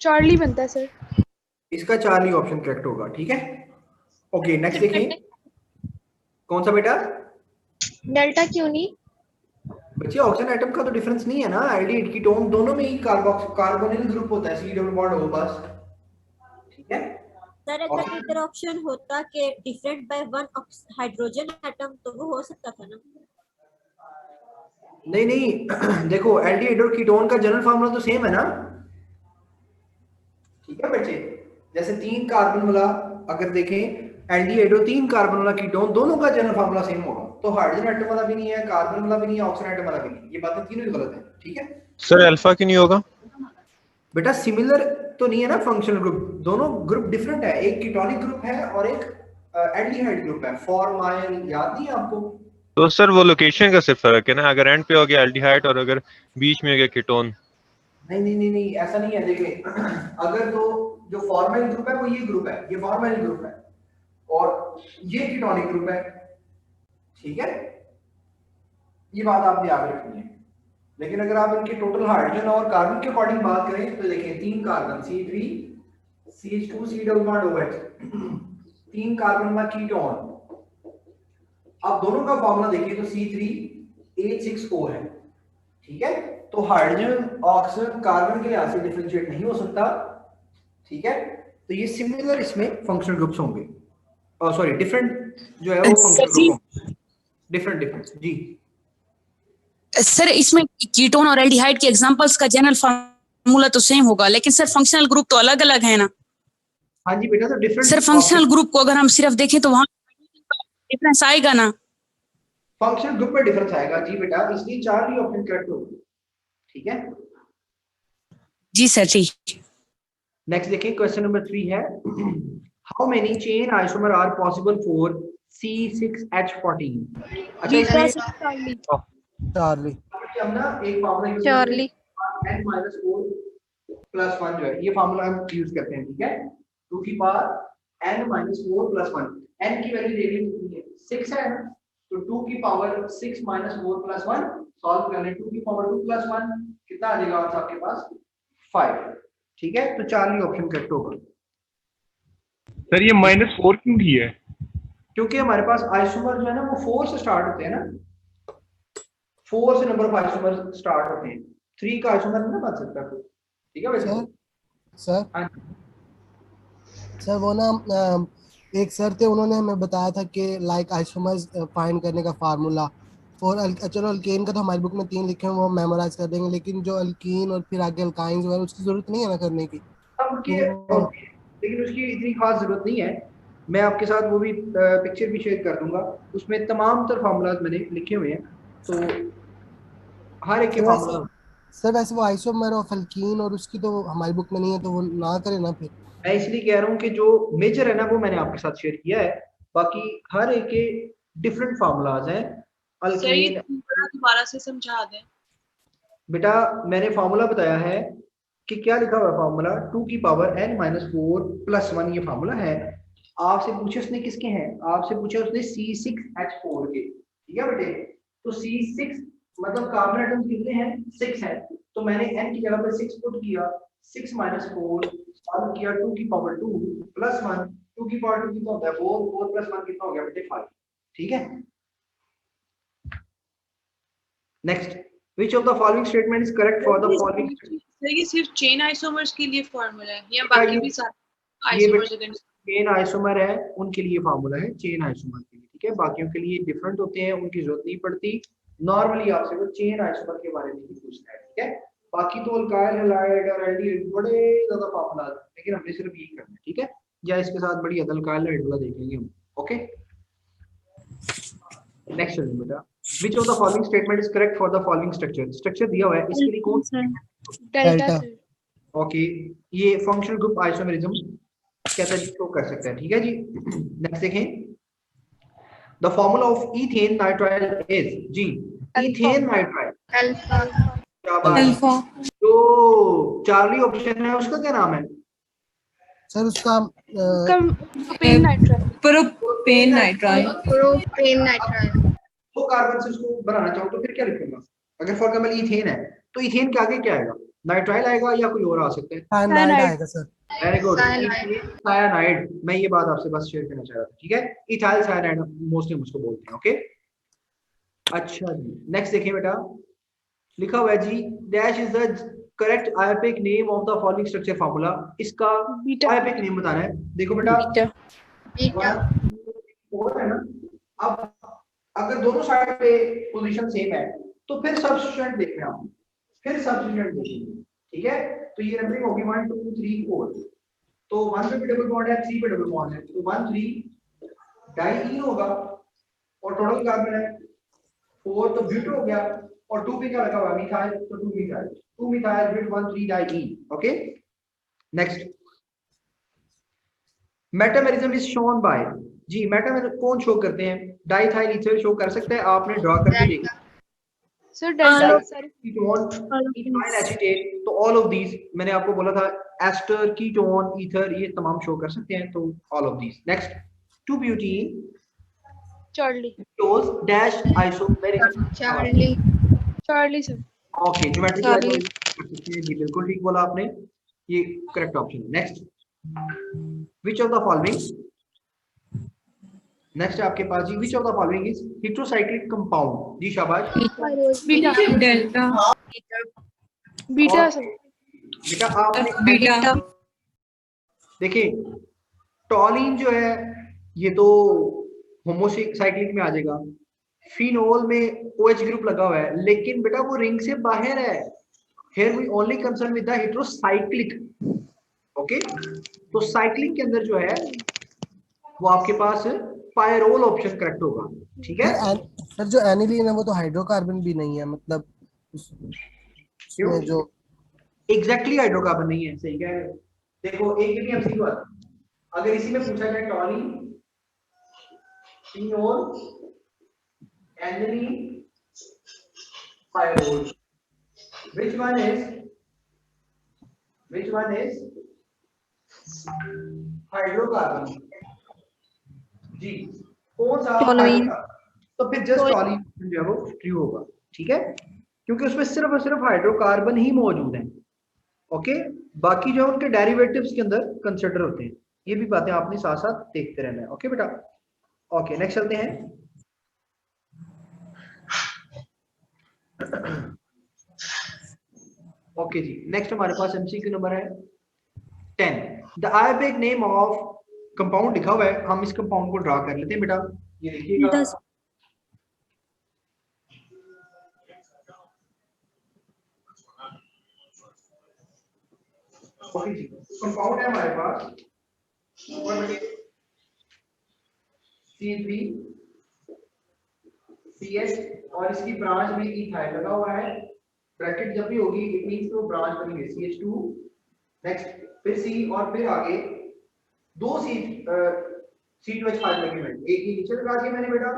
Charlie बनता है sir. इसका चार्ली ऑप्शन करेक्ट होगा, ठीक है। ओके नेक्स्ट देखें, कौन सा बेटा? डेल्टा क्यों नहीं? बच्चे ऑक्सीजन एटम का तो डिफरेंस नहीं है ना, एल्डिहाइड कीटोन दोनों में ही कार्बोनिल ग्रुप होता है, सी डबल बॉन्ड हो बस, ठीक है। सर अगर इधर ऑप्शन होता कि different by one hydrogen atom तो वो हो सकता था ना। नहीं नहीं देखो एल्डिहाइड और कीटोन का जनरल फार्मूला तो सेम है ना, ठीक है बच्चे। जैसे 3 कार्बन वाला अगर देखें एल्डिहाइड और 3 कार्बन वाला कीटोन, दोनों का जनरल फार्मूला सेम होगा, तो हाइड्रोजन एटम वाला भी नहीं है, कार्बन वाला भी नहीं है, ऑक्सीजन एटम वाला भी नहीं, ये बातें तीनों ही गलत है, ठीक है। सर अल्फा क्यों नहीं होगा? बेटा सिमिलर तो नहीं है ना फंक्शनल ग्रुप, दोनों ग्रुप डिफरेंट है, एक कीटोनिक ग्रुप है और एक एल्डिहाइड ग्रुप है, फॉर्माइल, याद नहीं है आपको? तो सर वो लोकेशन का सिर्फ फर्क है ना, अगर एंड पे हो गया एल्डिहाइड और अगर बीच में हो गया कीटोन। नहीं ऐसा नहीं है, देखिए अगर तो जो फॉर्माइल ग्रुप है वो ये ग्रुप है, ये फॉर्माइल ग्रुप है और ये कीटोनिक ग्रुप है, ठीक है, ये बात आपने याद रखनी है। लेकिन अगर आप इनके टोटल हाइड्रोजन और कार्बन के अकॉर्डिंग बात करें तो देखिए 3 carbon C3 CH2 C double bond OH, 3 carbon का कीटोन, आप दोनों का फार्मूला देखिए तो C3H6O है, ठीक है। तो हाइड्रोजन ऑक्सीजन कार्बन के लिहाज से डिफरेंशिएट नहीं हो सकता, ठीक है। तो ये सिमिलर इसमें फंक्शनल ग्रुप्स होंगे, और सॉरी डिफरेंट जो है वो फंक्शनल ग्रुप होंगे, डिफरेंट जी। सर इसमें कीटोन और एल्डिहाइड के एग्जांपल्स का जनरल फार्मूला तो सेम होगा, लेकिन सर फंक्शनल ग्रुप तो अलग अलग है ना। हाँ जी बेटा, तो डिफरेंट सर फंक्शनल ग्रुप को अगर हम सिर्फ देखें तो वहां डिफरेंस आएगा ना। फंक्शनल ग्रुप में डिफरेंस आएगा जी बेटा, इसलिए 4 ही ऑप्शन करेक्ट होंगे, ठीक है जी सर ठीक। नेक्स्ट देखिए क्वेश्चन नंबर 3 है, how many chain isomer are possible for C6H14? अच्छा इसमें चार्ली हम ना एक फार्मूला यूज चार्ली n-4 + 1 जो है ये फार्मूला हम यूज करते हैं, ठीक है। 2 की पावर n-4 + 1, n की वैल्यू देख लीजिए कितनी है, 6 है, तो 2 की पावर 6 - 4 + 1 सॉल्व कर लें, 2 की पावर 2 + 1 कितना आ जाएगा आपके पास 5, ठीक है। तो चार्ली ऑप्शन करेक्ट होगा। सर ये -4 क्यों की है? क्योंकि हमारे पास आइसोमर जो है ना वो 4 से स्टार्ट होते हैं ना, 4 से नंबर ऑफ आइसोमर स्टार्ट होते हैं, 3 का आइसोमर नहीं बन सकता कोई, ठीक है वैसे सर सर वो ना एक सर थे, उन्होंने हमें बताया था कि लाइक आइसोमर्स फाइंड करने का फार्मूला फॉर चलो अल्केन का तो हमारी बुक में 3 लिखे हैं, वो मेमोराइज कर देंगे, लेकिन जो अल्कीन और फिर आगे अल्काइंस वगैरह उसकी जरूरत नहीं है ना करने की, लेकिन उसकी इतनी खास जरूरत नहीं है। मैं आपके साथ वो भी पिक्चर भी शेयर कर दूंगा, उसमें तमाम तर फार्मूलाज मैंने लिखे हुए हैं, तो हर एक के फार्मूला। सर वैसे वो आइसोमर ऑफ अल्कीन और उसकी तो हमारी बुक में नहीं है, तो वो ना करे ना फिर। मैं इसलिए कह रहा हूँ कि जो मेजर है ना वो मैंने आपके साथ शेयर किया है, बाकी हर एक के डिफरेंट फार्मूलाज हैं। अल्कीन दोबारा से समझा दें बेटा, मैंने फार्मूला बताया है कि क्या लिखा हुआ है फार्मूला, 2 की पावर n-4 + 1 ये फार्मूला है। आपसे पूछे उसने किसके हैं, आपसे पूछे उसने C6H4 के, ठीक है बेटे। तो C6 मतलब कार्बन एटम कितने हैं, 6 है, तो मैंने n की जगह पे 6 पुट किया, 6 - 4 सॉल्व किया, 2 की पावर 2 + 1, 2 की पावर 2 कितना होता है 4, 4 + 1 कितना हो गया बेटे 5, ठीक है। Next, which of the following statement is correct for the following? Sir ये सिर्फ चेन आइसोमर्स के लिए फार्मूला है या बाकी भी सारे आइसोमर्स अगर चेन आइसोमर है उनके लिए फार्मूला है, चेन आइसोमर के लिए, ठीक है। बाकियों के लिए डिफरेंट होते हैं, उनकी जरूरत नहीं पड़ती, नॉर्मली आपसे वो चेन आइसोमर के बारे में ही पूछता है, ठीक है। बाकी तो अल्काइल हैलाइड और एल्डिहाइड बड़े ज्यादा फार्मूला है, लेकिन हमने सिर्फ यही करना है, ठीक है। या इसके साथ बड़ी अल्काइल हैलाइड वाला देखेंगे हम, ओके। नेक्स्ट चलिए बेटा, which of the following statement is correct for the following structure? Structure दिया हुआ है, इसके लिए कौन सा डेल्टा सर। ओके, ये फंक्शनल ग्रुप आइसोमेरिज्म कहता है शो कर सकता है, ठीक है जी। नेक्स्ट देखें, the formula of ethane nitrile is जी, ईथेन नाइट्राइल अल्फा, जो चार्ली ऑप्शन है उसका क्या नाम है सर? उसका प्रोपेन नाइट्राइल। Propane nitrile. तो कार्बन से उसको बनाना चाहो तो फिर क्या लिखूंगा? अगर फॉर एग्जांपल ईथेन है तो ईथेन के आगे क्या आएगा? नाइट्राइल आएगा या कोई और आ सकता है? साइनाइड आएगा sir. Very good, Cyanide. Cyanide. मैं ये बात आपसे बस शेयर करना चाह रहा था, ठीक है? इथाइल साइनाइड मोस्टली हम उसको बोलते हैं, ओके? अच्छा जी, नेक्स्ट देखिए बेटा, लिखा हुआ है जी, dash is the correct IUPAC name of the following structure formula. इसका बीटा आयोपिक नेम बताना है। देखो बेटा, बीटा और है ना, अब अगर दोनों साइड पे पोजीशन सेम है तो फिर सब्स्टिट्यूएंट देखना है, फिर सब्स्टिट्यूएंट देखेंगे, ठीक है? तो ये नंबरिंग होगी 1 2 3 4, तो 1 पे डबल बॉन्ड है, 3 पे डबल बॉन्ड है, तो 1 3 डाई होगा, और टोटल कार्बन है 4, तो ब्यूट हो गया, और 2 पे क्या लगा हुआ है? मिथाइल, तो 2 मिथाइल, 2 मिथाइल ब्यूट 1 3 डाई, okay? Next, metamerism is shown by, जी मेटामेरिज्म कौन शो करते हैं? डाइथाइल ईथर शो कर सकता है, आपने ड्रॉ करके देखा sir delta sir ketone, ethyl acetate, तो ऑल ऑफ दीज मैंने आपको बोला था, एस्टर, कीटोन, ईथर, ये तमाम शो कर सकते हैं, तो all of these. Next, 2 butene चार्ली टोज डैश आइसोमेरिक, चार्ली सर ओके, ज्योमेट्रिक जी बिल्कुल ठीक बोला आपने, ये करेक्ट ऑप्शन है। Next, which of the following, next है आपके पास जी, which of the following is heterocyclic compound, जी शाबाश, बीटा डेल्टा बीटा सर बेटा आपने बीटा देखिए टॉलिन जो है ये तो होमोसाइक्लिक में आ जाएगा, फिनोल में OH ग्रुप लगा हुआ है, लेकिन बेटा वो रिंग से बाहर है, here we only concern with the heterocyclic, okay? तो साइक्लिक के अंदर जो है वो आपके पास पायरोल ऑप्शन करेक्ट होगा, ठीक है? सर जो एनिलीन है वो तो हाइड्रोकार्बन भी नहीं है, मतलब उसमें जो एग्जैक्टली हाइड्रोकार्बन नहीं है, सही कह रहे हो। देखो एक भी एमसीक्यू आता है, अगर इसी में पूछा जाए toluene, phenol, aniline, pyrrole, which one is hydrocarbon, जी कौन सा टॉलुइन। तो फिर जस्ट टॉलिन जो है वो ट्रू होगा, ठीक है? क्योंकि उसमें सिर्फ और सिर्फ हाइड्रोकार्बन ही मौजूद है, ओके? बाकी जो उनके डेरिवेटिव्स के अंदर कंसिडर होते हैं, ये भी बातें आपने साथ साथ देखते रहना है, ओके बेटा? ओके, नेक्स्ट चलते हैं। ओके जी, नेक्स्ट हमारे पास एमसीक्यू नंबर है 10। द आयोपिक नेम ऑफ कंपाउंड लिखा हुआ है, हम इस कंपाउंड को ड्रा कर लेते हैं बेटा, ये देखिएगा। ओके जी, कंपाउंड है हमारे पास C3 CH, और इसकी ब्रांच में इथाइल लगा हुआ है, ब्रैकेट जब भी होगी इट मींस वो ब्रांच बनेगी CH2, नेक्स्ट फिर C, और फिर आगे दो C2H5 लगे हुए, एक ही नीचे लगा दिया मैंने बेटा,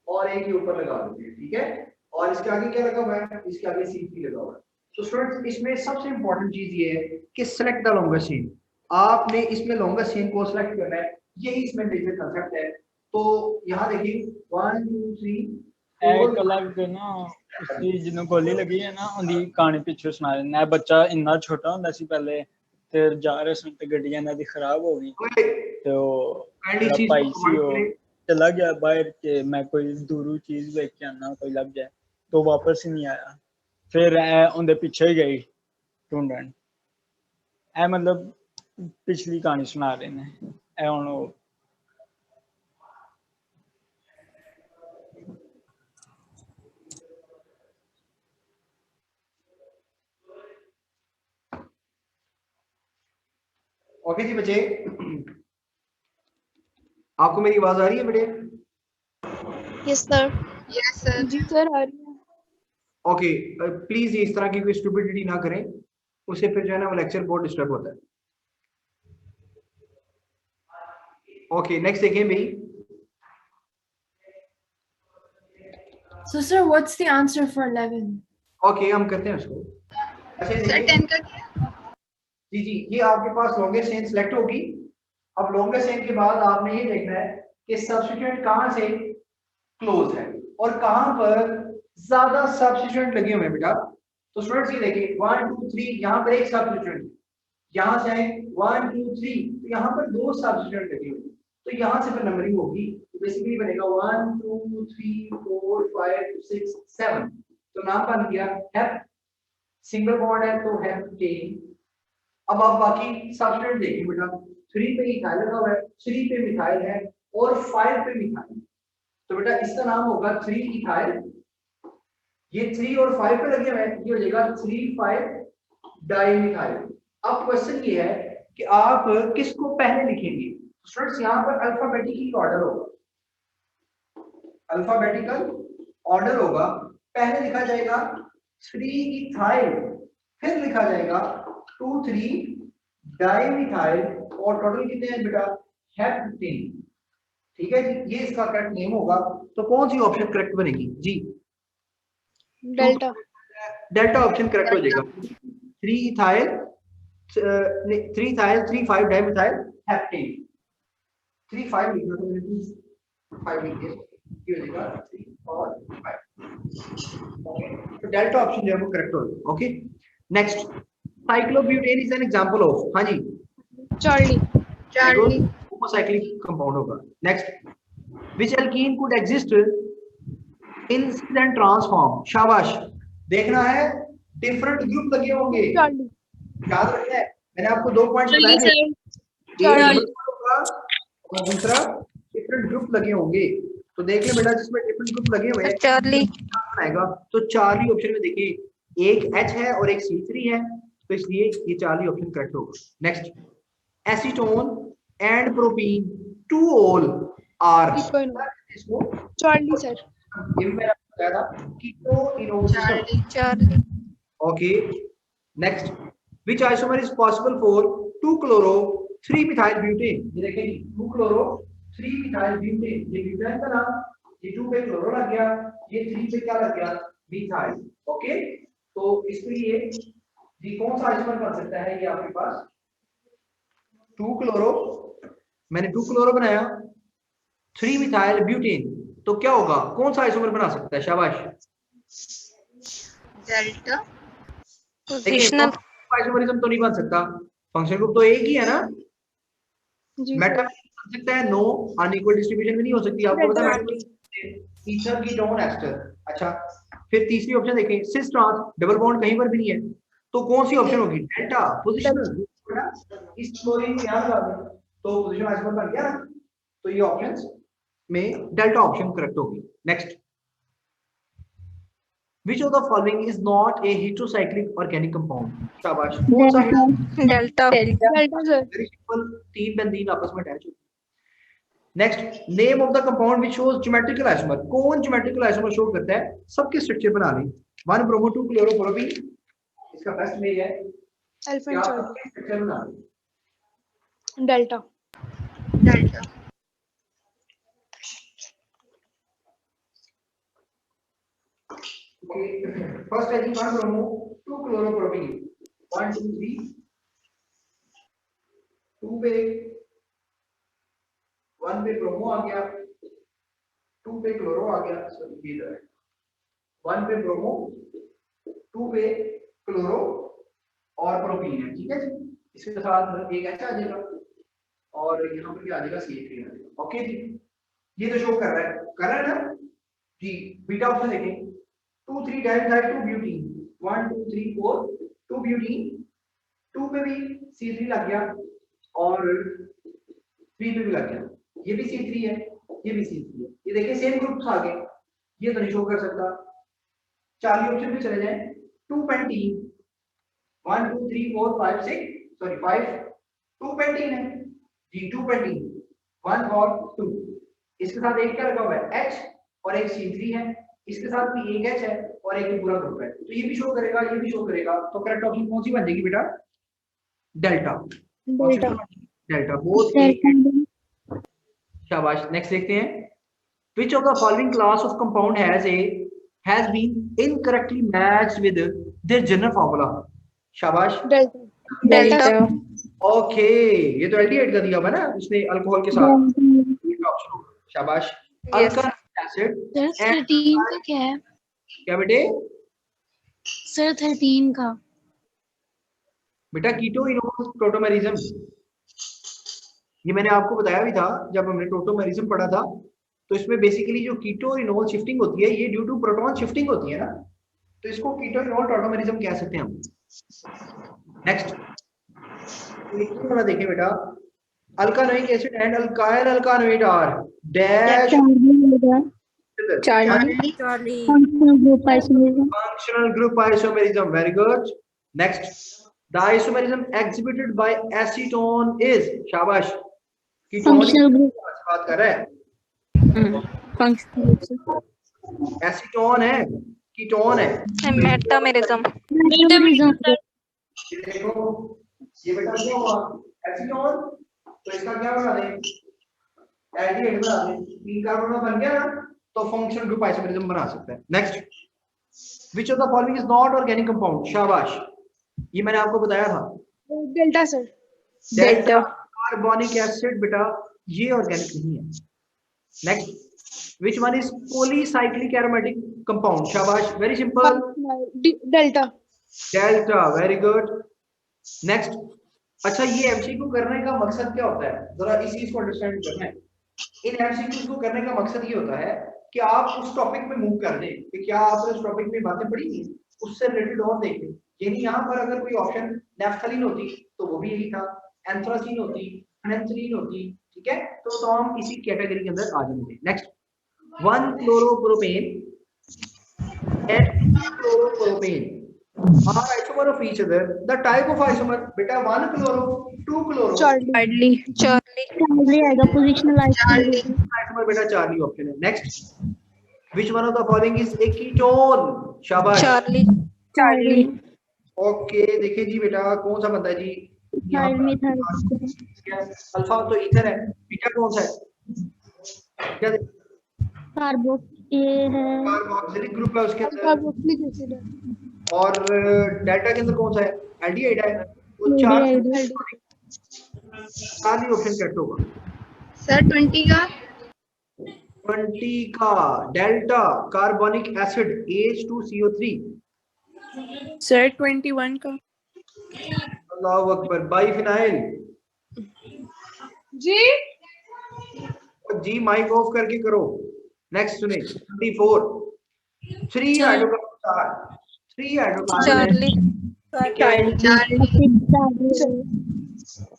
और एक ही ऊपर लगा दिया, ठीक है? और इसके आगे क्या लगा हुआ है? इसके आगे C3 लगा हुआ है। तो स्टूडेंट्स इसमें सबसे इंपॉर्टेंट चीज ये है कि सिलेक्ट द लॉन्गेस्ट चेन, आपने इसमें लॉन्गेस्ट चेन को सिलेक्ट करना है, यही इसमें मेजर कांसेप्ट है। तो यहाँ देखिए 1 2 3 एक अलग ना उसकी जिन्हों गोली लगी है ना उनकी कहानी पिछू सुना देना है। बच्चा इन्ना छोटा ਹੁੰਦਾ ਸੀ पहले ਤੇ जा रहे सन ते गड्डी ਇਹਨਾਂ ਦੀ खराब हो गई तो भाई सी वो चला गया बाहर के मैं कोई दूरू चीज देख के आना कोई लग जाए तो वापस ही नहीं आया, फिर उनके पीछे ही गई ढूंढन। ए मतलब पिछली कहानी सुना रहे ने ए हुन ओके जी बच्चे, आपको मेरी आवाज आ रही है बेटे? यस सर जी सर आ रही है। ओके, प्लीज इस तरह की कोई स्टूपिडिटी ना करें, उससे फिर जो है ना वो लेक्चर बहुत डिस्टर्ब होता है। ओके, नेक्स्ट देखिए मेरी। So sir, what's the answer for 11? Okay, हम करते हैं उसको। सर 10 का क्या? जी जी, ये आपके पास लॉन्गेस्ट चेन सिलेक्ट होगी। अब लॉन्गेस्ट चेन के बाद आपने ये देखना है कि सब्स्टिट्यूएंट कहां से क्लोज है और कहां पर ज्यादा सब्स्टिट्यूएंट लगे हुए हैं बेटा। तो स्टूडेंट्स ये देखिए 1 2 3 यहाँ पर एक सब्स्टिट्यूएंट, यहाँ से 1 2 3 तो यहाँ पर दो सब्स्टिट्यूएंट लगे हुए, तो यहाँ से फिर नंबरिंग होगी, तो बेसिकली बनेगा 1 2 3 4 5 6 7, तो नाम बन गया हेप, सिंगल बॉन्ड है तो हेप्टेन। अब आप बाकी सब्स्टिट्यूएंट देखिए बेटा, 3 पे इथाइल लगा हुआ है, 3 पे मिथाइल है और 5 पे मिथाइल, तो बेटा इसका नाम होगा 3 इथाइल। ये 3 और 5 पे लगे हुए हैं, ये हो जाएगा 3 5 डाइमिथाइल। अब क्वेश्चन ये है कि आप किसको पहले लिखेंगे? स्टूडेंट्स यहाँ पर अल्फाबेटिकल ऑर्डर होगा, अल्फाबेटिकल ऑर्डर होगा, पहले लिखा जाएगा 3 इथाइल, फिर लिखा जाएगा 2 3 डाइमिथाइल, और टोटल कितने हैं बेटा? हेप्टेन। ठीक है जी, ये इसका करेक्ट नेम होगा। तो कौन सी ऑप्शन करेक्ट बनेगी जी? डेल्टा। डेल्टा ऑप्शन करेक्ट हो जाएगा। 3 इथाइल 3 5 डाइमिथाइल हेप्टेन। 3 5 लिखना, तो मैंने 5 लिख दिया, ये हो जाएगा 3 और 5। ओके, तो डेल्टा ऑप्शन जो है वो करेक्ट होगा। Okay, next, cyclobutane is an example of, हाँ जी, चार्ली। चार्ली होमोसाइक्लिक कंपाउंड होगा। Next, which alkene could exist in single and transform? शाबाश, देखना है, डिफरेंट ग्रुप लगे होंगे, याद रखना है, मैंने आपको 2 पॉइंट्स बताए थे, एक होगा और दूसरा डिफरेंट ग्रुप लगे होंगे। तो देख ले बेटा, जिसमें डिफरेंट ग्रुप लगे हुए हैं चार्ली आएगा, तो चार्ली ऑप्शन में देखिए, एक H है और एक C3 है, तो इसलिए ये चार्ली ऑप्शन करेक्ट होगा। Next, acetone and propene two ol are, इसको चार्ली सर, ये भी मैंने आपको बताया था, keto enol system. Charlie. Okay, next, which isomer is possible for 2 chloro 3 methyl butane? ये देखिए 2 क्लोरो 3 मिथाइल ब्यूटेन, ये ब्यूटेन का नाम, ये 2 पे क्लोरो लग गया, ये 3 पे क्या लग गया? मिथाइल। ओके, तो इसके लिए जी कौन सा आइसोमर बन सकता है? ये आपके पास 2 क्लोरो, मैंने 2 क्लोरो बनाया, 3 मिथाइल ब्यूटेन, तो क्या होगा? कौन सा आइसोमर बना सकता है? शाबाश, डेल्टा। पोजिशनल आइसोमरिज्म तो नहीं बन सकता, फंक्शन ग्रुप तो एक ही है ना। मेटा बन सकता है, नो, अनइक्वल डिस्ट्रीब्यूशन भी नहीं हो सकती, आपको पता है, ईथर कीटोन एस्टर। अच्छा, फिर तीसरी ऑप्शन देखें, सिस ट्रांस, डबल बॉन्ड कहीं पर भी नहीं है, तो कौन सी ऑप्शन होगी? Delta, positional. इस क्लोरीन में याद लगा दें, तो पोजिशनल आइसोमर बन गया ना, तो ये ऑप्शंस में डेल्टा ऑप्शन करेक्ट होगी। Next, which of the following is not a heterocyclic organic compound? शाबाश, कौन सा? Delta. Delta sir. Very simple, 3 benzene आपस में अटैच होते हैं। Next, name of the compound which shows geometrical isomer, कौन geometrical isomer शो करता है? सबके स्ट्रक्चर बना लें, 1 ब्रोमो 2 क्लोरोप्रोपीन, इसका बेस्ट में है अल्फा एंड चार्ली। स्ट्रक्चर बना लें, डेल्टा। डेल्टा। फर्स्ट है जी 1 ब्रोमो 2 क्लोरोप्रोपीन, 1 2 3, 2 पे 1 पे ब्रोमो आ गया, 2 पे क्लोरो आ गया, सॉरी ये है 1 पे ब्रोमो 2 पे क्लोरो और प्रोपीन है। ठीक है जी, इसके साथ एक H आ जाएगा और यहाँ पर क्या आ जाएगा? CH3 आ जाएगा। ओके जी, ये तो शो कर रहा है ना जी। बीटा ऑप्शन देखें, 2 3 डाइमिथाइल 2 ब्यूटीन, 1 2 3 4 2 ब्यूटीन, 2 पे भी C3 लग गया और 3 पे भी लग गया, ये भी C3 है, ये भी C3 है, ये देखिए सेम ग्रुप्स आ गए, ये तो नहीं शो कर सकता। चार्ली ऑप्शन पे चले जाएं, 2 पेंटीन, 1 2 3 4 5 6 सॉरी 5 2 पेंटीन है जी, 2 पेंटीन 1 और 2, इसके साथ एक क्या लगा हुआ है? H और एक C3 है, इसके साथ भी एक H है और एक पूरा ग्रुप है, तो ये भी शो करेगा, ये भी शो करेगा, तो करेक्ट ऑप्शन कौन सी बन जाएगी बेटा? डेल्टा। Delta, both. शाबाश, नेक्स्ट देखते हैं, which of the following class of compound has been incorrectly matched with their general formula? शाबाश, डेल्टा। ओके, ये तो एल्डिहाइड का दिया हुआ है ना उसने अल्कोहल के साथ, ये ऑप्शन होगा। शाबाश, अल्कानिक एसिड क्या है? क्या बेटे? सर 13 का। बेटा कीटो इनोल टोटोमेरिज्म, ये मैंने आपको बताया भी था जब हमने टोटोमेरिज्म पढ़ा था। तो इसमें बेसिकली जो कीटो इनोल शिफ्टिंग होती है ये ड्यू टू प्रोटॉन शिफ्टिंग होती है ना, तो इसको कीटो इनोल टोटोमेरिज्म कह सकते हैं हम। नेक्स्ट देखिए बेटा, alkanoic acid and alkyl alkanoate are dash charlie functional group isomerism. Very good. Next, the isomerism exhibited by acetone is शाबाश Functional group. बात कर रहे हैं, एसीटोन है कीटोन है मेटामेरिज्म। देखो ये बेटा क्या हुआ एसीटोन, तो इसका क्या बना दें एल्डिहाइड बना दें, तीन कार्बन बन गया ना, तो फंक्शनल ग्रुप आइसोमेरिज्म बना सकते हैं। Next, which of the following is not organic compound, शाबाश ये मैंने आपको बताया था delta sir. Delta carbonic acid बेटा ये ऑर्गेनिक नहीं है। Next, which one is polycyclic aromatic compound, शाबाश very simple delta. Delta, very good. Next, अच्छा ये एमसीक्यू करने का मकसद क्या होता है, जरा इस चीज को अंडरस्टैंड करना है। इन एमसीक्यूज को करने का मकसद ये होता है कि आप उस टॉपिक में मूव कर दें कि क्या आपने उस टॉपिक में बातें पढ़ी थी उससे रिलेटेड और देख लें। यानी यहाँ पर अगर कोई ऑप्शन नेफ्थलीन होती तो वो भी यही था, एंथ्रासीन होती, पेनिसिलिन होती, ठीक है, तो हम इसी कैटेगरी के अंदर आ जाएंगे। Next, 1 chloropropane and chloropropen are isomer of each other. The type of isomer beta 1 chloro 2 chloro charlie आएगा positional isomer beta charlie option है। Next, which one of the following is a ketone, शाबाश charlie. Okay देखिए जी बेटा कौन सा बनता है जी, अल्फा तो ईथर है, बीटा कौन सा है, क्या कार्बो ये है कार्बोक्सिलिक ग्रुप है उसके अंदर, और डेल्टा के अंदर कौन सा है, एल्डिहाइड है, वो चार्ली ऑप्शन करेक्ट होगा सर 20 का delta carbonic acid H2CO3। Sir 21 का अल्लाहु अकबर, बाइफिनाइल जी जी माइक ऑफ करके करो। नेक्स्ट सुने 24 3 हाइड्रोकार्बन 3 हाइड्रोकार्बन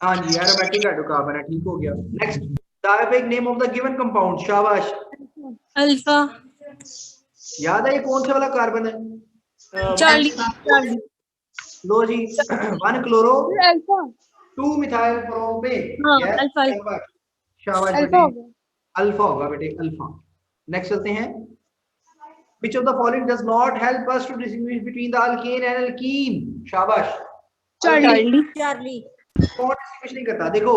हाँ जी एरोमेटिक हाइड्रोकार्बन है, ठीक हो गया। Next, diabetic name of the given compound, शाबाश अल्फा याद है ये कौन सा वाला कार्बन है, चार्ली लो जी 1 क्लोरो 2 मिथाइल प्रोपेन, अल्फा शाबाश अल्फा होगा बेटे अल्फा। नेक्स्ट चलते हैं, which of the following does not help us to distinguish between the alkane and alkene, शाबाश चार्ली कौन डिस्टिंग्विश नहीं करता, देखो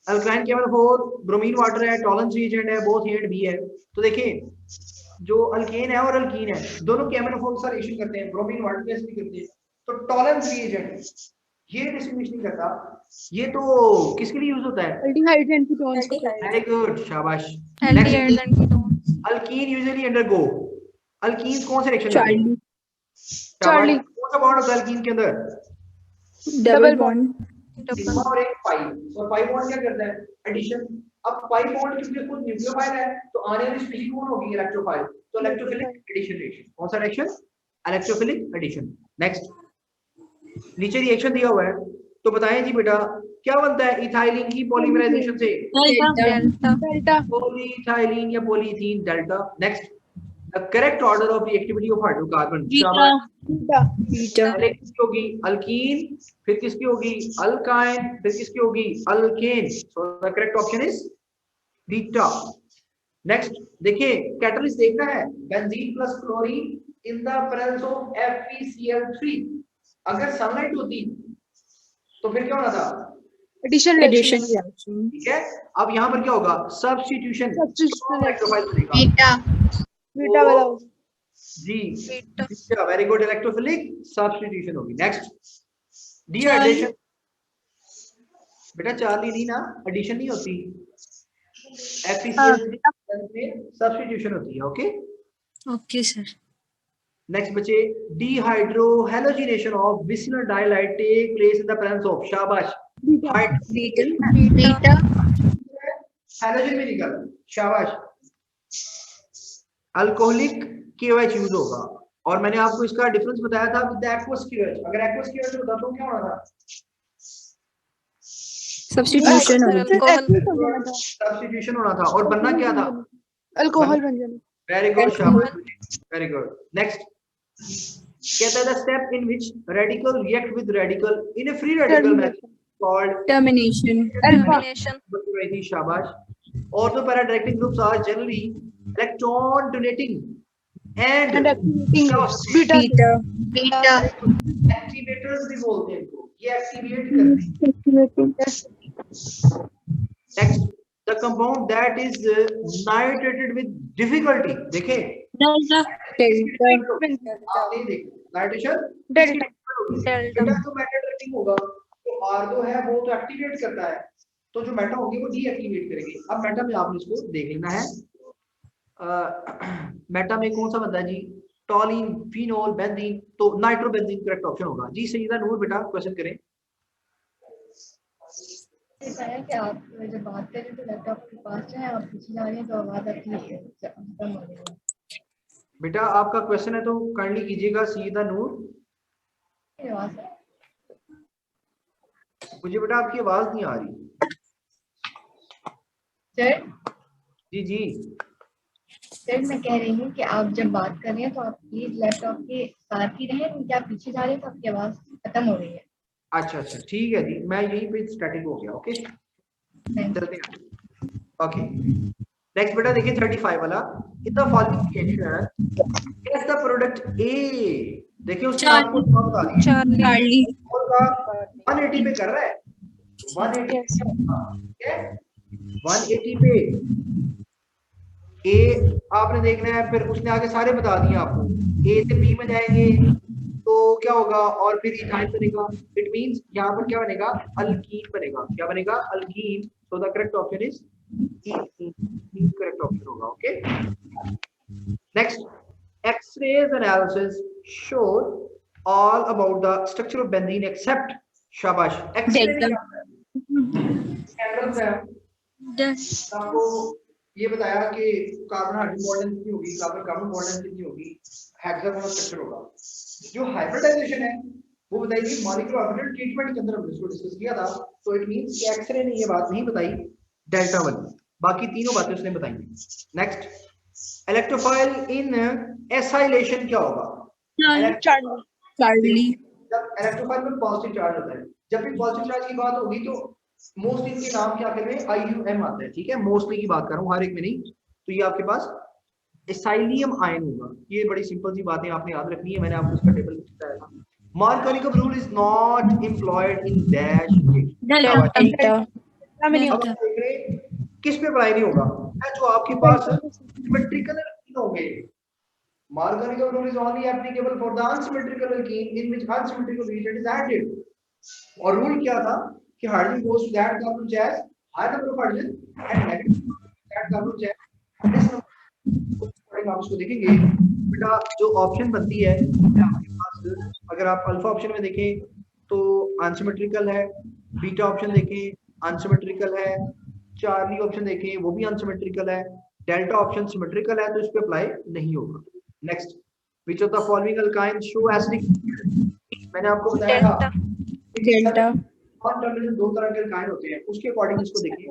अल्काइन केमिकल ब्रोमीन वाटर है, टॉलरेंस रिएजेंट है, बोथ ए एंड बी है। तो देखिए जो अल्केन है और अल्कीन है दोनों केमिकल का रिएक्शन करते हैं, ब्रोमीन वाटर केस भी करते हैं, तो टॉलरेंस रिएजेंट ये डिस्टिंग्विश नहीं करता, ये तो किसके लिए यूज होता है, एल्डिहाइड एंड कीटोन्स को। वेरी गुड शाबाश। Aldehyde and ketones. Alkyne usually undergo, alkyne कौन सा रिएक्शन चार्ली चार्ली कौन सा बॉन्ड होता है अल्कीन के अंदर, डबल बॉन्ड और एक पाई, और पाई बॉन्ड क्या करता है एडिशन। अब पाई बॉन्ड क्योंकि खुद न्यूक्लियोफाइल है तो आने वाली स्पीशीज कौन होगी, इलेक्ट्रोफाइल, तो इलेक्ट्रोफिलिक एडिशन रिएक्शन, कौन सा रिएक्शन, इलेक्ट्रोफिलिक एडिशन। नेक्स्ट, नीचे रिएक्शन दिया हुआ है तो बताएं जी बेटा क्या बनता है इथाइलिन की पॉलीमराइजेशन से, डेल्टा पॉलीइथाइलिन या polyethene delta. Next, the correct order of reactivity of hydrocarbon, पहले किसकी होगी अल्कीन, फिर किसकी होगी अल्काइन, फिर किसकी होगी alkane, so the correct option is beta. Next देखिए कैटलिस्ट देखना है, benzene plus chlorine in the presence of FeCl3, अगर सनलाइट होती तो फिर क्या होना था, एडिशन ठीक है। अब यहाँ पर क्या होगा सब्स्टिट्यूशन, बीटा वाला जी beta, very good, electrophilic substitution होगी। नेक्स्ट, डी एडिशन बेटा चार्ली नहीं ना, एडिशन नहीं होती, FeCl3 में सब्स्टिट्यूशन होती है। Okay okay sir. नेक्स्ट बच्चे, dehydrohalogenation of vicinal dihalide take place in the presence of, शाबाश, बीटा हैलोजन में निकल, शाबाश, अल्कोहलिक KOH यूज होगा। और मैंने आपको इसका डिफरेंस बताया था विद एक्वस KOH। अगर एक्वस KOH होता तो क्या होना था? सब्स्टिट्यूशन सब्स्टिट्यूशन होना था। और बनना क्या था? अल्कोहल बन जाना। वेरी गुड, शाबाश, वेरी गुड। नेक्स्ट कहता है the step in which radical react with radical in a free radical method called termination शाबाश। Ortho para directing groups are generally electron donating and beta activators भी बोलते हैं इनको, ये activate करते हैं। Next, the compound that is nitrated with difficulty, देखें nitration delta तो मेटा ट्रेटिंग होगा, तो R2 है वो तो एक्टिवेट करता है, तो जो मेटा होगी वो डीएक्टिवेट करेगी। अब मेटा में आपने इसको देख लेना है, मेटा में कौन सा बनता है जी? टॉलिन, फिनोल, बेंजीन, तो नाइट्रोबेंजीन करेक्ट ऑप्शन होगा जी। सईदा नूर बेटा क्वेश्चन करें। कि आप जब बात कर रहे हैं तो लैपटॉप के पास जो है आप पीछे जा रहे हैं तो आवाज आपकी खत्म हो रही है। बेटा आपका क्वेश्चन है तो काइंडली कीजिएगा सईदा नूर। मुझे बेटा आपकी आवाज नहीं आ रही। सर जी जी सर, मैं कह रही हूँ कि आप जब बात कर रहे हैं तो आप प्लीज लैपटॉप के साथ ही रहें, क्योंकि आप पीछे जा रहे हैं तो आपकी आवाज खत्म हो रही है। अच्छा अच्छा ठीक है जी, मैं यहीं पे स्टैटिक हो गया। ओके चलते हैं। ओके नेक्स्ट बेटा देखिए 35 वाला, in the following reaction guess the product A. देखिए उसने आपको बता दिया चार्ली का 180 पे कर रहा है, 180 पे ए आपने देखना है, फिर उसने आगे सारे बता दिए आपको। ए से बी में जाएंगे तो क्या होगा, और फिर इथाइल बनेगा। इट मींस यहाँ पर क्या बनेगा? अल्कीन बनेगा। क्या बनेगा? Alkene. So the correct option is E, correct option होगा। Okay next, x-rays analysis show all about the structure of benzene except, शाबाश, एक्स-रे आपको ये बताया कि कार्बन हाइड्रोजन बॉन्ड कितनी होगी, कार्बन कार्बन बॉन्ड कितनी होगी, हेक्सागोनल स्ट्रक्चर होगा। जो हाइब्रिडाइजेशन है वो बताइए मॉलिक्यूलर ऑर्बिटल ट्रीटमेंट के अंदर हमने इसको डिस्कस किया था। तो इट मींस कि एक्सरे ने ये बात नहीं बताई डेल्टा वाली, बाकी तीनों बातें उसने बताई। नेक्स्ट, इलेक्ट्रोफाइल इन एसाइलेशन क्या होगा? चार्ली। जब इलेक्ट्रोफाइल में पॉजिटिव चार्ज होता है, जब भी पॉजिटिव चार्ज की बात होगी तो मोस्टली इनके नाम क्या आखिर में IUM आता है। ठीक है, मोस्टली की बात कर रहा हूँ, हर एक में नहीं। तो ये आपके पास एसाइलियम आयन होगा। ये बड़ी सिंपल सी बातें आपने याद रखनी है, मैंने आपको इसका टेबल बताया था। मार्कोनिक rule is not employed in dash किस पे अप्लाई नहीं होगा? जो आपके पास सिमेट्रिकल एल्कीन होंगे। Markovnikov rule is only applicable for the unsymmetrical alkene in which unsymmetrical region is added. और रूल क्या था कि hydrogen goes to that carbon which has high number of hydrogen and negative that carbon which has less number। आप इसको देखेंगे बेटा, जो option बनती है आपके पास, अगर आप अल्फा ऑप्शन में देखें तो अनसिमेट्रिकल है, बीटा ऑप्शन देखें अनसिमेट्रिकल है, चार्ली ऑप्शन देखें वो भी अनसिमेट्रिकल है, डेल्टा ऑप्शन सिमेट्रिकल है, तो इस पे अप्लाई नहीं होगा। Next, which of the following alkyne show acidic? मैंने आपको बताया था डेल्टा। और टर्मिनल दो तरह के अल्काइन होते हैं, उसके अकॉर्डिंग इसको देखिए।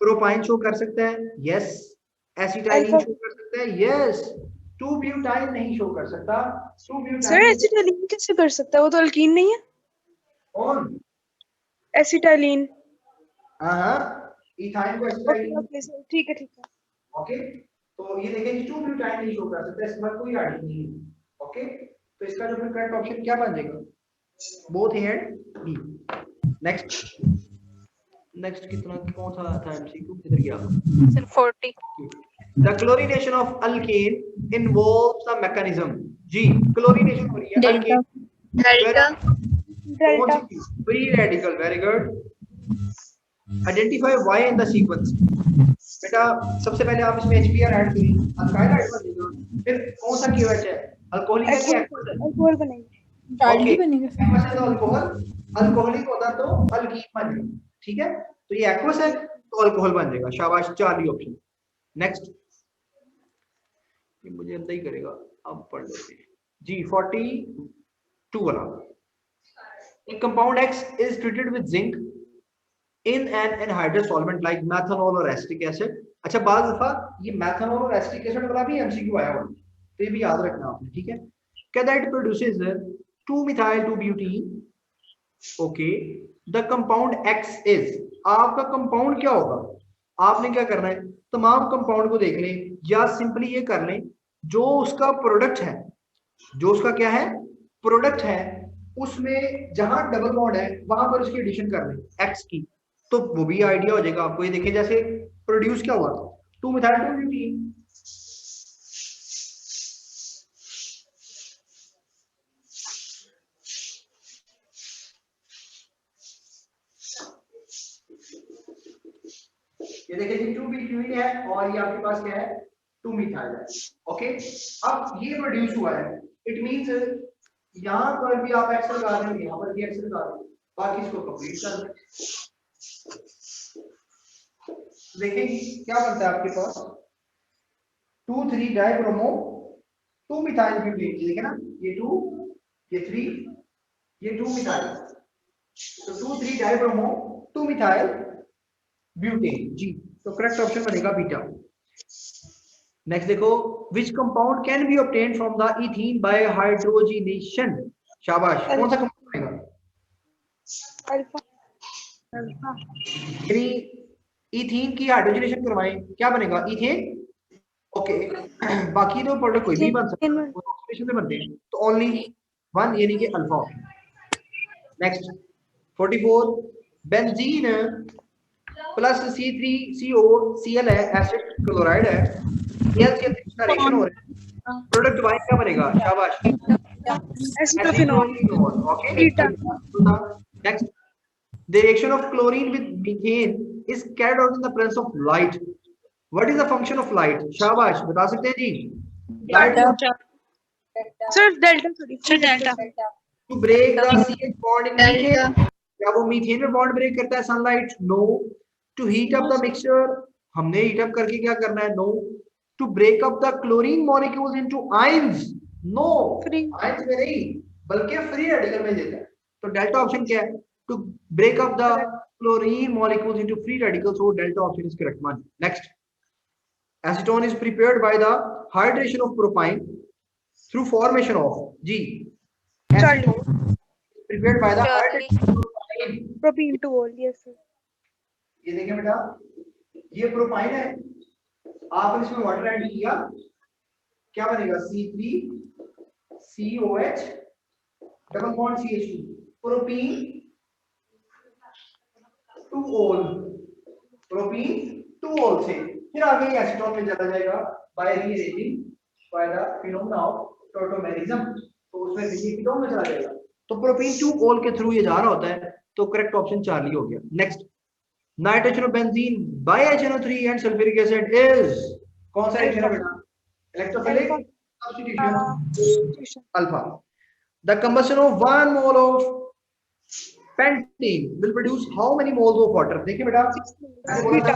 प्रोपाइन शो कर सकता है, यस। एसिटाइलिन शो कर सकता है, यस। 2-ब्यूटाइल नहीं शो कर सकता। 2-ब्यूटाइल सर एसिटाइलिन कैसे कर सकता है? वो तो अल्कीन नहीं है। कौन? एसिटाइलिन। हां इथाइल को एसिटाइलिन। ठीक है ओके, तो ये देखें 2-ब्यूटाइल नहीं शो कर सकता, इसमें कोई एडिड नहीं है। ओके, तो इसका जो फिर करेक्ट ऑप्शन क्या बन जाएगा? Both A and B. Next कितना कौन सा था एमसीक्यू, किधर गया? Sir 40। The chlorination of alkane involves the mechanism. जी, क्लोरीनेशन हो रही है alkane delta free radical. Very good. Identify Y in the sequence. बेटा सबसे पहले आप इसमें HBr ऐड करिए, अल्काइल हाइड्रोजन, फिर कौन सा KOH है? अल्कोहलिक है कि अल्कोहल बनेगा, चार्ली बनेगा। एक्वस है तो अल्कोहल, अल्कोहलिक होता तो अल्कीन बन जाएगा, ठीक है। तो ये एक्वस है तो अल्कोहल बन जाएगा। शाबाश, चार्ली ऑप्शन। नेक्स्ट, ये मुझे अंदर ही करेगा, अब पढ़ लेते हैं जी। 42 वाला, एक compound X is treated with zinc in an anhydrous solvent like methanol or acetic acid। अच्छा, बात दफा ये methanol और acetic acid वाला भी MCQ आया हुआ, तो ये भी याद रखना आपने, ठीक है। कहता है it produces 2-methyl-2-butene, okay. The compound X is, आपका कंपाउंड क्या होगा? आपने क्या करना है, तमाम कंपाउंड को देख लें या सिंपली ये कर लें जो उसका प्रोडक्ट है, जो उसका क्या है, प्रोडक्ट है, उसमें जहां डबल बॉन्ड है वहां पर उसकी एडिशन कर लें एक्स की, तो वो भी आइडिया हो जाएगा आपको। ये देखिए जैसे प्रोड्यूस क्या हुआ, 2-methyl-2-butene, ये देखिए जी 2-butene है और ये आपके पास क्या है, 2-methyl है, ओके। अब ये प्रोड्यूस हुआ है, इट मींस यहां पर भी आप एक्स लगा देंगे, यहां पर भी एक्स लगा देंगे, बाकी इसको कंप्लीट कर दें। देखिए क्या बनता है आपके पास, 2,3-डाइब्रोमो 2-methyl-butane, देखिए ना, ये 2, ये 3, ये 2-methyl, तो 2,3-डाइब्रोमो 2-methyl-butane जी। तो करेक्ट ऑप्शन बनेगा बीटा। नेक्स्ट देखो, which compound can be obtained from the ethene by hydrogenation. शाबाश, कौन सा कंपाउंड बनेगा? अल्फा। यानी इथीन की हाइड्रोजनेशन करवाएं, क्या बनेगा? Ethane, okay. बाकी तो प्रोडक्ट कोई भी बन सकता है, ऑक्सीडेशन से बनते हैं, तो ओनली वन यानी कि alpha. Next 44, benzene plus C3CO है, एसिड क्लोराइड है, रिएक्शन हो रहा है, प्रोडक्ट वाई क्या बनेगा? शाबाश, acetophenone, okay. Next, the reaction of chlorine with methane is carried out in the presence of light. What is the function of light? शाबाश, बता सकते हैं जी? Light sir delta, sorry delta, to break the CH bond in methane, क्या वो methane में bond break करता है sunlight? No. To heat up the mixture, हमने हीट अप करके क्या करना है? No. To break up the chlorine molecules into ions, no, ions में नहीं बल्कि फ्री रेडिकल में देता है। तो डेल्टा ऑप्शन क्या है? To break up the chlorine molecules into free radicals, so delta option is correct one. Next, acetone is prepared by the hydration of propyne through formation of जी, prepared by the hydration of propene two ol, yes sir. ये देखिए बेटा, ये propyne है, आपने इसमें water add किया, क्या बनेगा? C3COH double bond CH2, propene two ol, propene two ol से फिर आगे एसीटोन में चला जाएगा by rearranging by the phenomena of tautomerism, तो उसमें देखिए कीटोन में चला जाएगा, तो प्रोपीन टू ऑल के थ्रू ये जा रहा होता है, तो करेक्ट ऑप्शन चार्ली हो गया। Next, nitrogen of benzene by HNO3 and sulphuric acid is, कौन सा रिएक्शन है बेटा? Electrophilic substitution, alpha. The combustion of 1 mole of pentane will produce how many moles of water? देखिए बेटा, मैंने बोला था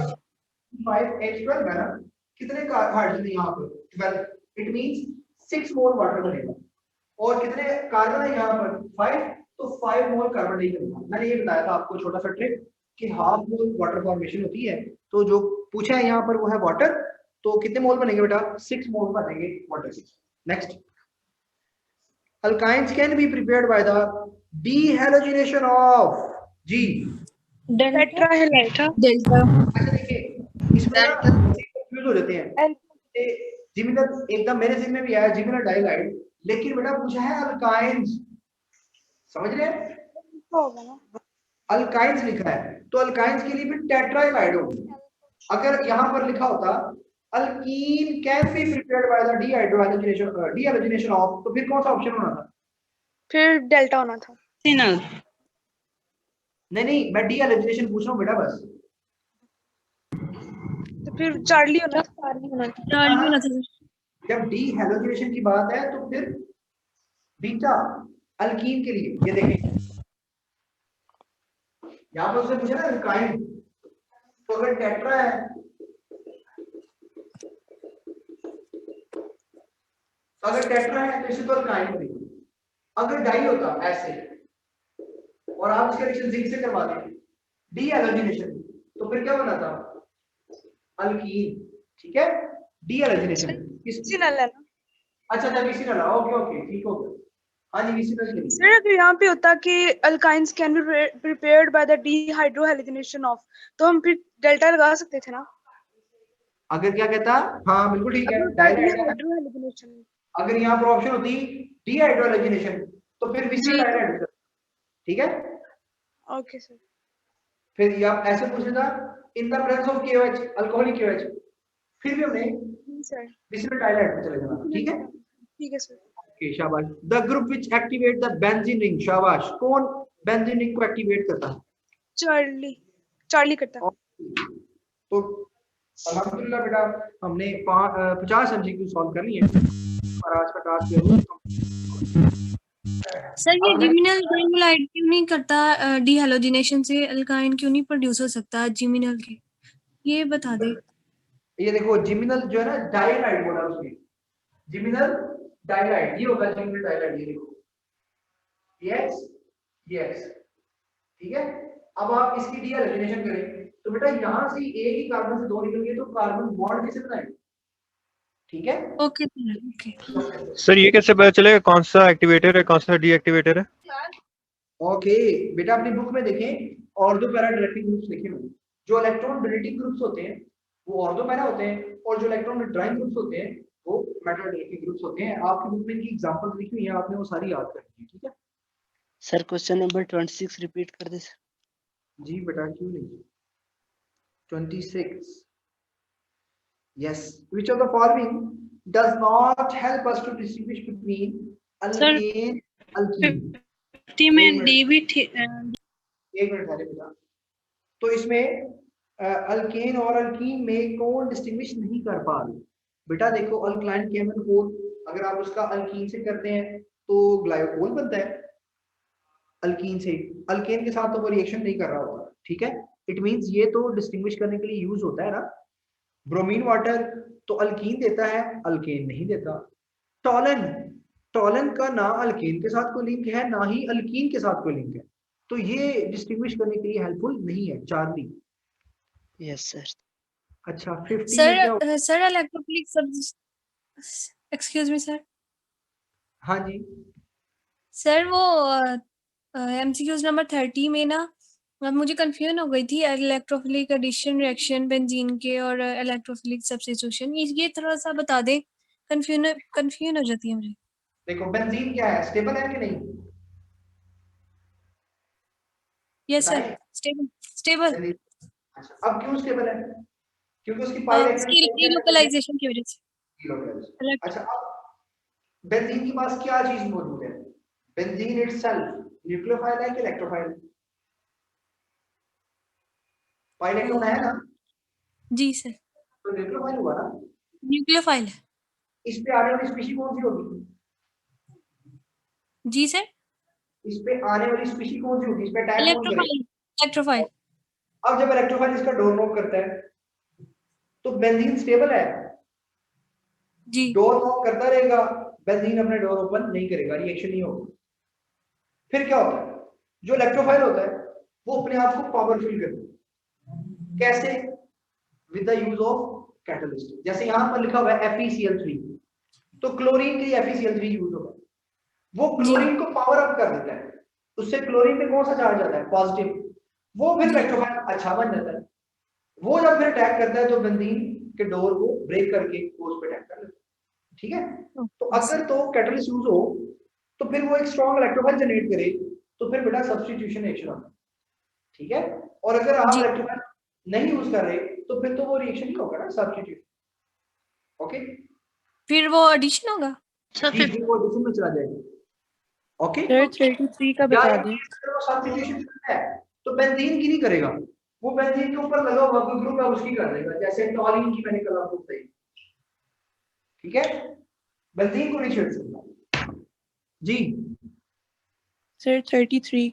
5H12 है ना, कितने हाइड्रोजन है यहाँ पर? 12, इट मींस 6 मोल वाटर बनेगा, और कितने कार्बन है यहाँ पर? 5, तो 5 मोल कार्बन डाइऑक्साइड। मैंने ये बताया था आपको छोटा सा ट्रिक कि हाफ मोल वाटर फॉर्मेशन होती है, तो जो पूछा है यहाँ पर वो है वाटर, तो कितने मोल बनेंगे बेटा? 6 मोल बनेंगे वाटर के। Next, alkynes can be prepared by the dehalogenation of जी, टेट्राहेलाइड, डेल्टा। अच्छा देखिए इसमें कंफ्यूज हो जाते हैं, जिमिनल एकदम मेरे जिम्मे में भी आया जिमिनल डाइहाइड, लेकिन बेटा पूछा है अल्काइंस, समझ रहे हैं? होगा ना, अल्काइंस लिखा है, तो अल्काइंस के लिए भी टेट्राहेलाइड होगी। अगर यहाँ पर लिखा होता alkyne can be prepared by the dehydrogenation of, तो फिर कौन सा ऑप्शन होना था? फिर डेल्टा होना था। नहीं, मैं डीहाइड्रोजनेशन पूछ रहा हूँ बेटा बस। तो फिर चार्ली होना था, चार्ली होना था, चार्ली होना था। जब डी हैलोजिनेशन की बात है तो फिर बीटा अल्कीन के लिए ये देखें यहां पर उसने पूछा ना अल्काइन, तो अगर टेट्रा है तो इसे तो अल्काइन बनेगी। अगर डाई होता ऐसे और आप इसका रिएक्शन जिंक से करवा दें डी हैलोजिनेशन, तो फिर क्या बना था अल्कीन। ठीक है, डी हैलोजिनेशन किसी ना लेना। अच्छा किसी ना ला, ओके ठीक हो गया। हाँ जी किसी ना। सर अगर यहाँ पे होता कि alkynes can be prepared by the dehydrohalogenation of, तो हम फिर डेल्टा लगा सकते थे ना। अगर क्या कहता, हाँ बिल्कुल ठीक है, डीहाइड्रोहैलोजिनेशन। अगर यहाँ पर ऑप्शन होती डीहाइड्रोहैलोजिनेशन तो फिर विसिबल डायहाइड्रो। ठीक है ओके सर। फिर ये आप ऐसे पूछ लेता इन the presence of KOH alcoholic KOH, फिर भी हमने विसिबल डायहाइड्रो चले जाना। ठीक है सर। ओके शाबाश। The group which activate the benzene ring, शाबाश। कौन बेंजीन रिंग को एक्टिवेट करता है? चार्ली करता है। तो अल्हम्दुलिल्लाह बेटा हमने 50 MCQ सॉल्व कर लिए और आज का टास्क है। सर ये जिमिनल डाइमिनाइड क्यों नहीं करता, डीहैलोजिनेशन से अल्काइन क्यों नहीं प्रोड्यूस हो सकता जिमिनल के, ये बता दे। ये देखो जिमिनल जो है ना डाइहाइड बोला उसने, जिमिनल डाइहाइड ये होगा जिमिनल डाइहाइड। ये देखो यस ठीक है। अब आप इसकी डीहाइड्रोजनेशन करें तो बेटा यहां से एक ही कार्बन से 2 निकल गए तो कार्बन बॉन्ड कैसे बनाएंगे? ठीक है ओके ओके सर ये कैसे पता चलेगा कौन सा एक्टिवेटर है कौन सा डीएक्टिवेटर है? ओके बेटा अपनी बुक में देखें ऑर्थो पैरा डायरेक्टिंग ग्रुप्स देखें। जो इलेक्ट्रॉन डोनेटिंग ग्रुप्स होते हैं वो ऑर्थो पैरा होते हैं और जो इलेक्ट्रॉन विड्रॉइंग ग्रुप्स होते हैं वो मेटल डायरेक्टिंग ग्रुप्स होते हैं। आपकी बुक में इनकी एग्जांपल्स लिखी हुई हैं, आपने वो सारी याद करनी है। ठीक है सर क्वेश्चन नंबर 26 रिपीट कर दे सर। जी बेटा क्यों नहीं। 26 yes which of the following does not help us to distinguish between alkane alkene 50 में डी भी एक मिनट ठहरे बेटा। तो इसमें अल्केन और अल्कीन में कौन डिस्टिंग्विश नहीं कर पा रहे बेटा? देखो अल्कलाइन केमन कोल अगर आप उसका अल्कीन से करते हैं तो ग्लाइकोल बनता है अल्कीन से, अल्केन के साथ तो वो रिएक्शन नहीं कर रहा होगा। ठीक है इट मींस ये तो डिस्टिंग्विश करने के लिए यूज होता है ना। ब्रोमीन वाटर तो अल्कीन देता है अल्केन नहीं देता। टॉलन का ना अल्केन के साथ कोई लिंक है ना ही अल्कीन के साथ कोई लिंक है, तो ये डिस्टिंग्विश करने के लिए हेल्पफुल नहीं है। Charlie yes sir. अच्छा 50 सर इलेक्ट्रोफिलिक सब एक्सक्यूज मी सर। हाँ जी सर वो एमसीक्यूज नंबर 30 में ना अब मुझे कंफ्यूजन हो गई थी इलेक्ट्रोफिलिक एडिशन रिएक्शन बेंजीन के और इलेक्ट्रोफिलिक सब्स्टिट्यूशन, ये थोड़ा सा बता दे, कंफ्यूजन हो जाती है मुझे। देखो बेंजीन क्या है, स्टेबल है कि नहीं? Yes sir stable. अच्छा अब क्यों स्टेबल है? क्योंकि उसकी पाई इलेक्ट्रॉन लोकलाइजेशन की वजह से। अच्छा अब बेंजीन के पास क्या चीज मौजूद है? बेंजीन इटसेल्फ न्यूक्लियोफाइल है कि इलेक्ट्रोफाइल? पाई इलेक्ट्रॉन है ना? जी सर। तो न्यूक्लियोफाइल हुआ ना? न्यूक्लियोफाइल है। इस पे आने वाली स्पीशी कौन सी होगी? जी सर। इस पे आने वाली स्पीशी कौन सी होगी? इस पे अटैक कौन करेगा? इलेक्ट्रोफाइल। अब जब इलेक्ट्रोफाइल इसका डोर नॉक करता है तो बेंजीन स्टेबल है जी। डोर नॉक करता रहेगा, बेंजीन अपने डोर ओपन नहीं करेगा, रिएक्शन नहीं होगा। फिर क्या होता है? जो इलेक्ट्रोफाइल होता है वो अपने आप को पावरफुल करता है। कैसे? With the use of catalyst. जैसे यहां पर लिखा हुआ है FeCl3, तो क्लोरीन के लिए FeCl3 यूज होगा। वो क्लोरीन को पावर अप कर देता है, उससे क्लोरीन पे कौन सा चार्ज आता है? पॉजिटिव। वो फिर इलेक्ट्रोफाइल अच्छा बन जाता है। वो जब फिर अटैक करता है तो बेंजीन के डोर को ब्रेक करके वो उस पे अटैक कर लेता है। ठीक है तो अगर तो कैटलिस्ट यूज हो तो फिर वो एक स्ट्रॉन्ग इलेक्ट्रोफाइल जनरेट करे तो फिर बेटा सब्स्टिट्यूशन रिएक्शन होता है। ठीक है और अगर आप इलेक्ट्रोफाइल नहीं यूज कर रहे तो फिर तो वो रिएक्शन ही होगा ना, सब्स्टिट्यूशन। ओके फिर वो एडिशन होगा। अच्छा फिर वो एडिशन में चला जाएगा। ओके सर 33 का बता दें। वो सब्स्टिट्यूशन है तो बेंजीन की नहीं करेगा, वो बेंजीन के ऊपर लगा हुआ कोई ग्रुप है उसकी कर देगा। जैसे टॉलिन की मैंने कल आपको बताई। ठीक है, बेंजीन को नहीं छेड़ सकता जी। सर 33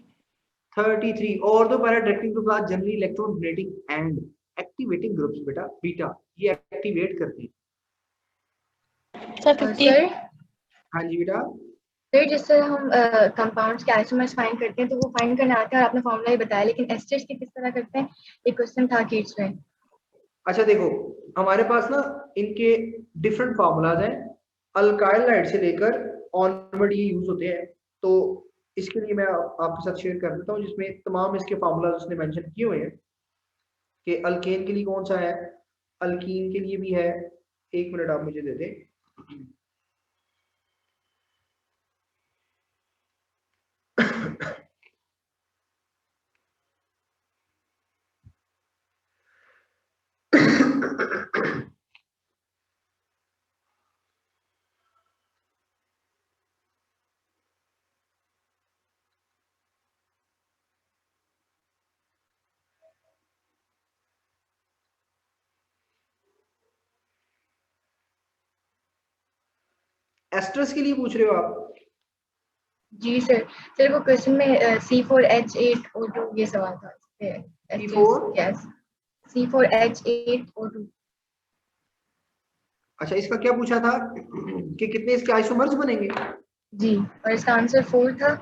और दो para directing group are generally electron donating and activating groups बेटा, बीटा ये एक्टिवेट करते हैं। सर हाँ जी बेटा। सर जिससे हम कंपाउंड्स के आइसोमर्स फाइंड करते हैं तो वो फाइंड करना आता है और आपने फॉर्मूला ही बताया, लेकिन एस्टर्स की किस तरह करते हैं, एक क्वेश्चन था किड्स में। अच्छा देखो हमारे पास ना इनके डिफरेंट फार्मूलाज हैं, अल्काइल लाइट से लेकर ऑनवर्ड ये यूज होते हैं। तो इसके लिए मैं आपके साथ शेयर कर देता हूँ, जिसमें तमाम इसके फार्मूलाज उसने मेंशन किए हुए हैं कि अल्केन के लिए कौन सा है, अल्कीन के लिए भी है। एक मिनट आप मुझे दे दें। एस्टर्स के लिए पूछ रहे हो आप? जी सर। सर वो क्वेश्चन में C4H8O2 ये सवाल था। C4H8O2। अच्छा इसका क्या पूछा था कि कितने इसके आइसोमर्स बनेंगे? जी, और इसका आंसर 4 था,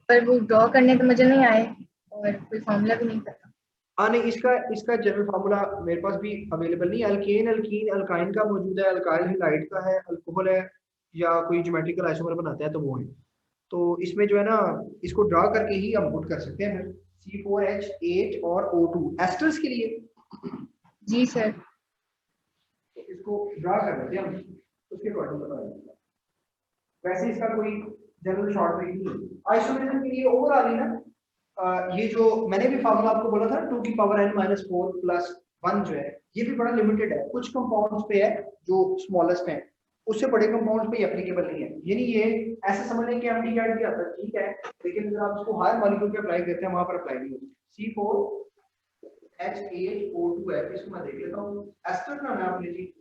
पर वो ड्रॉ करने तो मुझे नहीं आए और कोई फॉर्मूला भी नहीं पता। हाँ नहीं, इसका जनरल फार्मूला मेरे पास भी अवेलेबल नहीं। अल्केन अल्कीन अल्काइन का मौजूद है, अल्काइल हैलाइड का है, अल्कोहल है, या कोई ज्योमेट्रिकल आइसोमर बनाता है तो वो है। तो इसमें जो है ना इसको ड्रा करके ही हम पुट कर सकते हैं फिर C4H8 और O2 एस्टर्स के लिए। जी सर। तो इसको ड्रा कर लेते हैं हम, उसके अकॉर्डिंग बता देंगे। वैसे इसका कोई जनरल शॉर्ट ट्रिक नहीं है। आइसोमेरिज्म के लिए ओवरऑल ही ना ये जो मैंने भी फार्मूला आपको बोला था 2 की पावर n - 4 + 1 जो है ये भी बड़ा लिमिटेड है, कुछ कंपाउंड्स पे है जो स्मॉलेस्ट है, उससे बड़े कंपाउंड्स पे एप्लीकेबल नहीं है। यानी ये ऐसे समझ लें कि एमडी गाइड भी आता है ठीक है, लेकिन अगर आप इसको हायर मॉलिक्यूल पे अप्लाई करते हैं वहां पर अप्लाई नहीं होती। C4H8O2 है, इसको मैं देख लेता हूं। एस्टर का नाम लीजिए।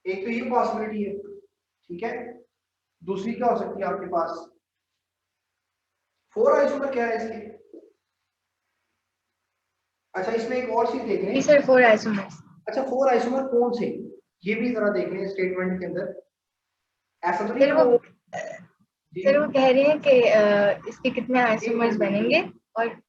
एक तो ये पॉसिबिलिटी है, ठीक है। दूसरी क्या हो सकती है आपके पास, 4 आइसोमर क्या है इसके? अच्छा इसमें एक और चीज देख लें सर 4 आइसोमर्स। अच्छा 4 आइसोमर कौन से, ये भी जरा देख लें स्टेटमेंट के अंदर। ऐसा तो नहीं सर वो कह रहे हैं कि इसके कितने आइसोमर्स बनेंगे और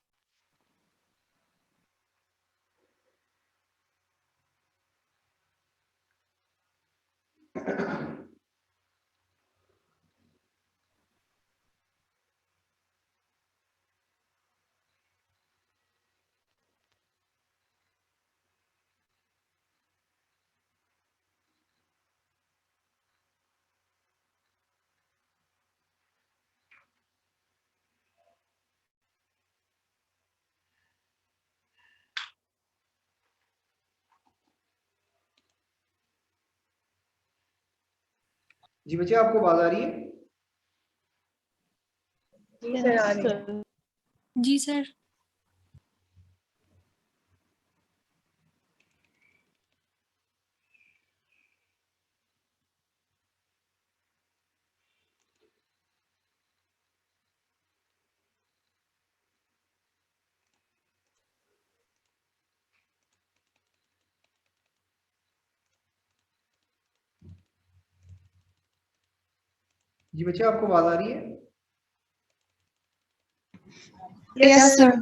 जी बच्चे आपको आवाज आ रही है? जी सर आ रही है। जी सर। जी बच्चे आपको आवाज आ रही है? Yes, sir.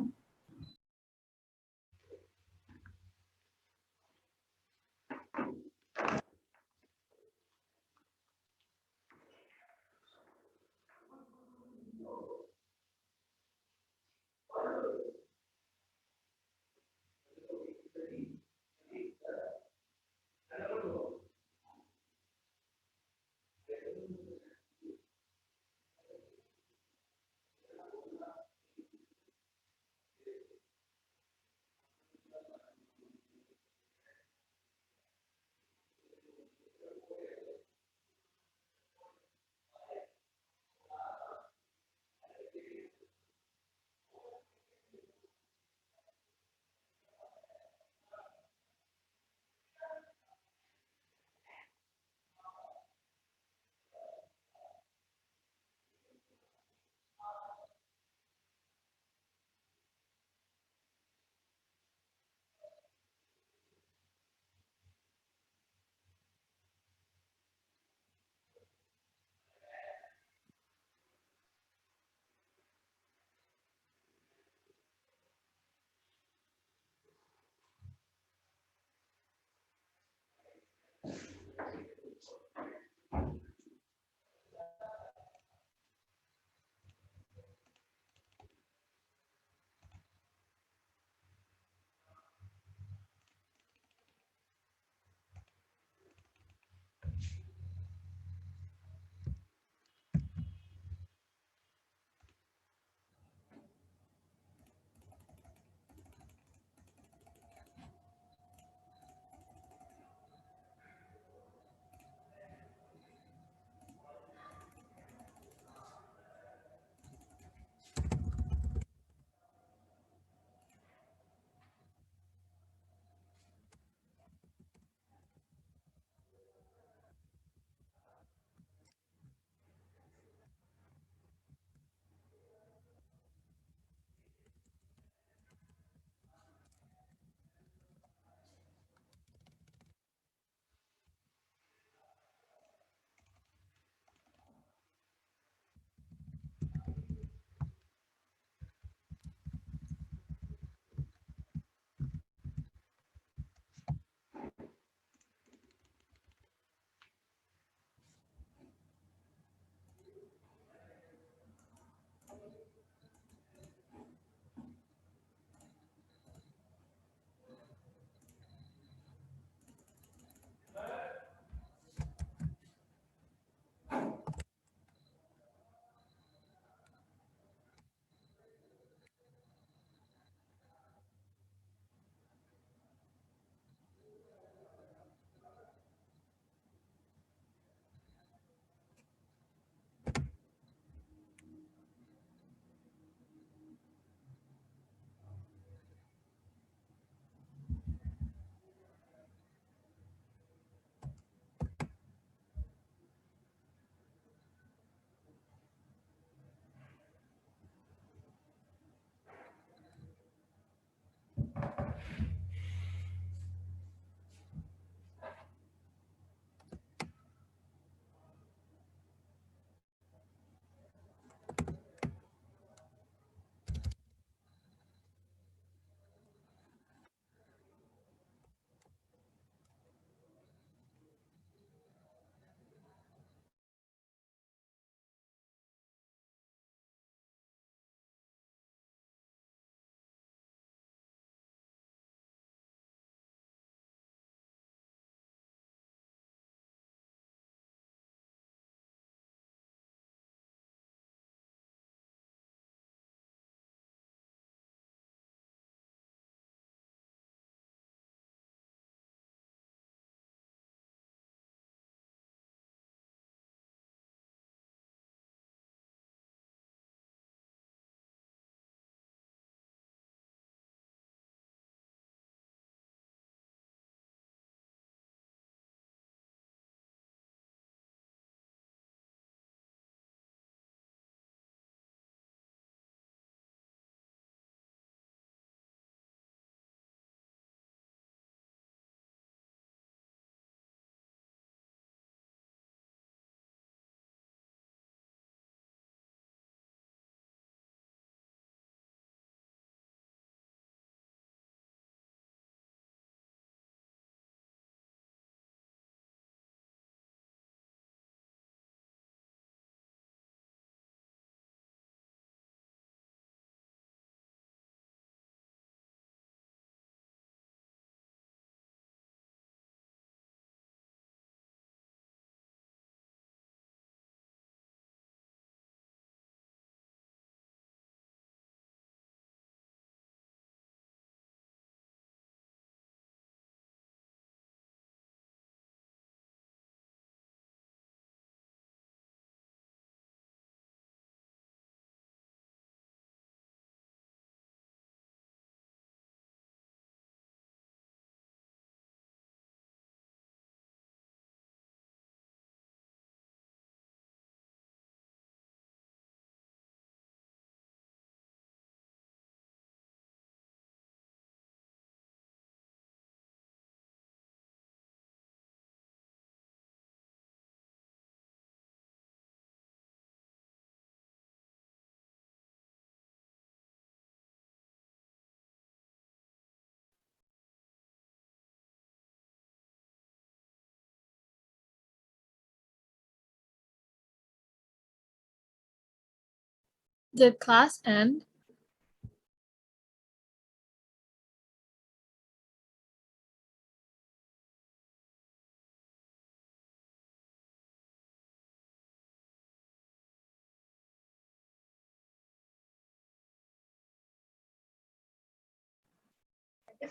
Did class end?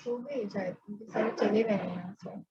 सो गए शायद, सारे चले गए हैं यहाँ से।